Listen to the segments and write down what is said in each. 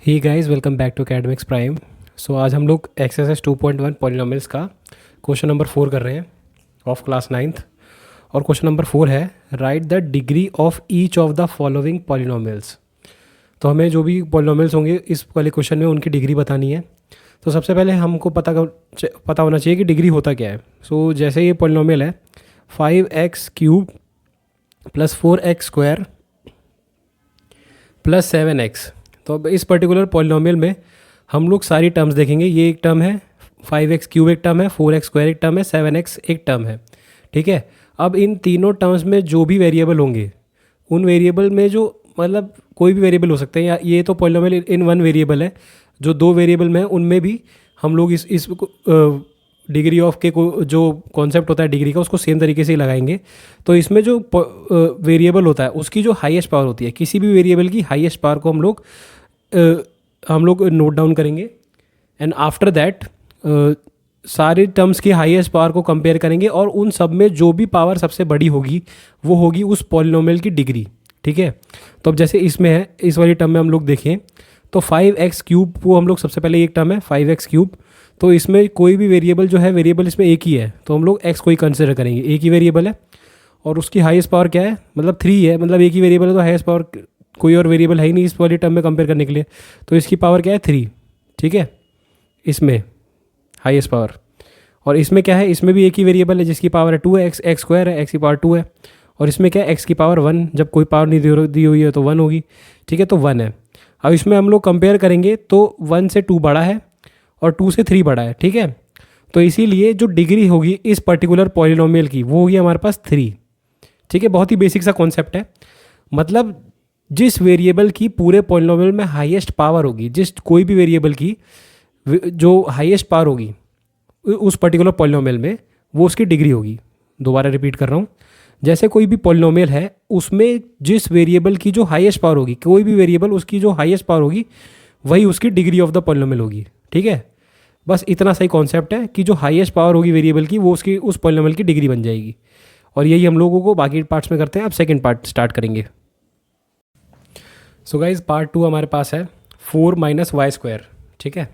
He guys, welcome back to academics prime. So आज हम लोग एक्सरसाइज 2.1 पॉलिनोमियल्स का क्वेश्चन नंबर 4 कर रहे हैं ऑफ क्लास 9th। और क्वेश्चन नंबर 4 है right the degree of each of the following polynomials. तो हमें जो भी पॉलिनोमियल्स होंगे इस वाले क्वेश्चन में उनकी डिग्री बतानी है। तो सबसे पहले हमको पता होना चाहिए कि डिग्री होता क्या है। सो जैसे ये पॉलिनोमियल है 5x³ + 4x² + 7x। तो अब इस पर्टिकुलर पॉलिनोमियल में हम लोग सारी टर्म्स देखेंगे। ये एक टर्म है, 5x³ एक टर्म है, 4x² एक टर्म है, 7x एक टर्म है। ठीक है, अब इन तीनों टर्म्स में जो भी वेरिएबल होंगे उन वेरिएबल में जो मतलब कोई भी वेरिएबल हो सकते हैं, या ये तो पॉलिनोमियल इन वन वेरिएबल है, जो दो वेरिएबल में उनमें भी हम लोग इस डिग्री ऑफ के जो कॉन्सेप्ट होता है डिग्री का उसको सेम तरीके से ही लगाएंगे। तो इसमें जो वेरिएबल होता है उसकी जो हाईएस्ट पावर होती है, किसी भी वेरिएबल की हाईएस्ट पावर को हम लोग नोट डाउन करेंगे। एंड आफ्टर दैट सारे टर्म्स की हाईएस्ट पावर को कंपेयर करेंगे और उन सब में जो भी पावर सबसे बड़ी होगी वो होगी उस पॉलिनोमियल की डिग्री। ठीक है, तो अब जैसे इसमें है, इस वाली टर्म में हम लोग देखें तो 5x³ वो हम लोग सबसे पहले एक टर्म है 5x³। तो इसमें कोई भी वेरिएबल जो है, वेरिएबल इसमें एक ही है, तो हम लोग x को ही कंसिडर करेंगे। एक ही वेरिएबल है और उसकी हाईएस्ट पावर क्या है, मतलब 3 है। मतलब एक ही वेरिएबल है तो हाईएस्ट पावर कोई और वेरिएबल है ही नहीं इस वाली टर्म में कंपेयर करने के लिए, तो इसकी पावर क्या है 3। ठीक है, इसमें हाईएस्ट पावर। और इसमें क्या है, इसमें भी एक ही वेरिएबल है जिसकी पावर है 2 है, x² है, x की पावर 2 है। और इसमें क्या है, x की पावर 1, जब कोई पावर नहीं दी हुई है तो 1 होगी। ठीक है, तो 1 है। अब इसमें हम लोग कंपेयर करेंगे तो 1 से 2 बड़ा है और 2 से 3 बड़ा है। ठीक है, तो इसीलिए जो डिग्री होगी इस पर्टिकुलर पॉलिनोमियल की वो होगी हमारे पास 3। ठीक है, बहुत ही बेसिक सा कॉन्सेप्ट है। मतलब जिस वेरिएबल की पूरे पॉलिनोमियल में हाईएस्ट पावर होगी, जिस कोई भी वेरिएबल की जो हाईएस्ट पावर होगी उस पर्टिकुलर पॉलिनोमियल में, वो उसकी डिग्री होगी। दोबारा रिपीट कर रहा हूँ, जैसे कोई भी पॉलिनोमियल है उसमें जिस वेरिएबल की जो हाईएस्ट पावर होगी, कोई भी वेरिएबल उसकी जो हाईएस्ट पावर होगी वही उसकी डिग्री ऑफ द पॉलिनोमियल होगी। ठीक है, बस इतना सही कॉन्सेप्ट है कि जो हाईएस्ट पावर होगी वेरिएबल की वो उसकी उस पॉलिनोमियल की डिग्री बन जाएगी। और यही हम लोगों को बाकी पार्ट्स में करते हैं। अब सेकेंड पार्ट स्टार्ट करेंगे। सो गाइज, पार्ट 2 हमारे पास है 4 - y²। ठीक है,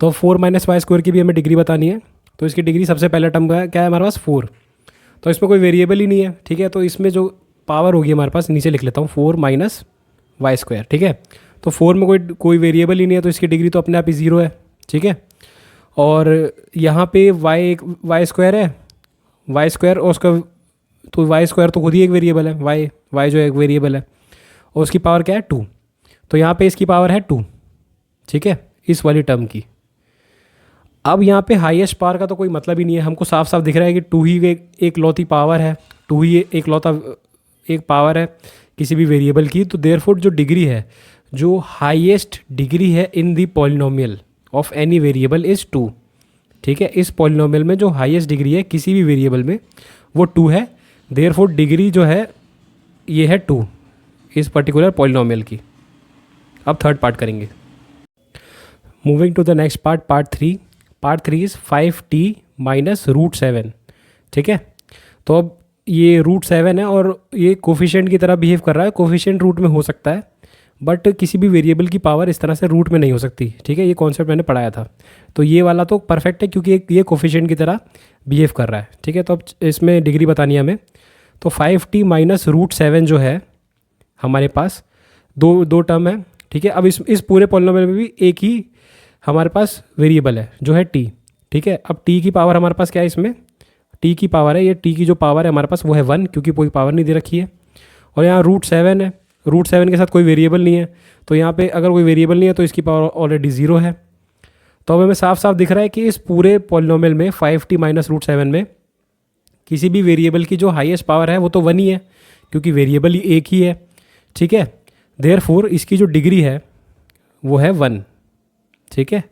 तो 4 - y² की भी हमें डिग्री बतानी है। तो इसकी डिग्री सबसे पहला टर्म का क्या है हमारे पास 4। तो इसमें कोई वेरिएबल ही नहीं है। ठीक है, तो इसमें जो पावर होगी हमारे पास, नीचे लिख लेता हूँ 4 - y²। ठीक है, तो 4 में कोई वेरिएबल ही नहीं है तो इसकी डिग्री तो अपने आप ही 0 है। ठीक है, और यहाँ पे y² है, y² और उसका तो y² तो खुद ही एक वेरिएबल है, y जो एक वेरिएबल है, और उसकी पावर क्या है 2। तो यहाँ पे इसकी पावर है 2। ठीक है, इस वाली टर्म की। अब यहाँ पे हाईएस्ट पावर का तो कोई मतलब ही नहीं है, हमको साफ साफ दिख रहा है कि 2 ही एक लौती पावर है, 2 ही एक लौता एक पावर है किसी भी वेरिएबल की। तो देयरफॉर जो डिग्री है, जो हाईएस्ट डिग्री है in the polynomial of any variable is 2। ठीक है, इस पॉलिनोमियल में जो हाईएस्ट डिग्री है किसी भी वेरिएबल में वो 2 है। देयरफॉर डिग्री जो है ये है 2 इस पर्टिकुलर पॉलिनोमियल की। अब थर्ड पार्ट करेंगे। Moving to the next part, part 3। Part 3 is 5t - √7। ठीक है, तो अब ये √7 है और ये कोफिशिएंट की तरह बिहेव कर रहा है। कोफिशिएंट रूट में हो सकता है बट किसी भी वेरिएबल की पावर इस तरह से रूट में नहीं हो सकती। ठीक है, ये कॉन्सेप्ट मैंने पढ़ाया था। तो ये वाला तो परफेक्ट है क्योंकि ये कोफिशिएंट की तरह बिहेव कर रहा है। ठीक है, तो अब इसमें डिग्री बतानी है हमें। तो 5t - √7 जो है हमारे पास दो टर्म है। ठीक है, अब इस पूरे पॉलिनोमियल में भी एक ही हमारे पास वेरिएबल है जो है t। ठीक है, अब t की पावर हमारे पास क्या है, इसमें t की पावर है, ये t की जो पावर है हमारे पास वो है 1 क्योंकि कोई पावर नहीं दे रखी है। और यहाँ √7 है, √7 के साथ कोई वेरिएबल नहीं है, तो यहाँ पे अगर कोई वेरिएबल नहीं है तो इसकी पावर ऑलरेडी 0 है। तो अब हमें साफ साफ दिख रहा है कि इस पूरे पॉलिनोमियल में 5t - √7 में किसी भी वेरिएबल की जो हाईएस्ट पावर है वो तो 1 ही है क्योंकि वेरिएबल ही एक ही है। ठीक है, देयरफॉर इसकी जो डिग्री है वो है 1। ठीक है,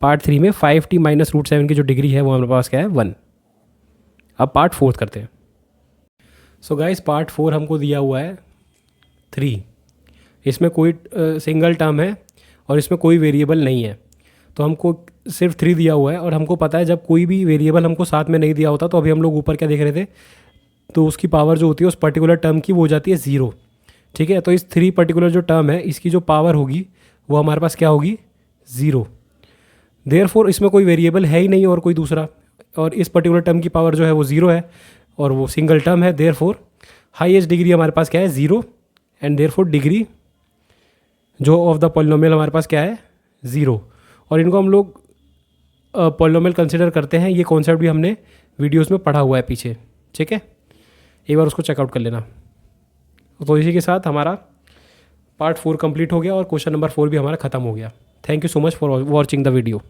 पार्ट 3 में 5t - √7 की जो डिग्री है वो हमारे पास क्या है 1। अब पार्ट 4 करते हैं। सो गाइस, पार्ट 4 हमको दिया हुआ है 3। इसमें कोई सिंगल टर्म है और इसमें कोई वेरिएबल नहीं है, तो हमको सिर्फ 3 दिया हुआ है। और हमको पता है जब कोई भी वेरिएबल हमको साथ में नहीं दिया होता, तो अभी हम लोग ऊपर क्या देख रहे थे, तो उसकी पावर जो होती है उस पर्टिकुलर टर्म की वो हो जाती है 0। ठीक है, तो इस 3 पर्टिकुलर जो टर्म है इसकी जो पावर होगी वो हमारे पास क्या होगी, 0। देयरफॉर इसमें कोई वेरिएबल है ही नहीं और कोई दूसरा, और इस पर्टिकुलर टर्म की पावर जो है वो 0 है और वो सिंगल टर्म है। देयरफॉर हाईएस्ट डिग्री हमारे पास क्या है, 0, एंड देयरफॉर डिग्री जो ऑफ द पॉलिनोमियल हमारे पास क्या है, 0। और इनको हम लोग पॉलिनोमियल कंसिडर करते हैं। ये कॉन्सेप्ट भी हमने वीडियोस में पढ़ा हुआ है पीछे, ठीक है, एक बार उसको चेकआउट कर लेना। तो इसी के साथ हमारा पार्ट 4 कंप्लीट हो गया और क्वेश्चन नंबर 4 भी हमारा ख़त्म हो गया। Thank you so much for watching the video.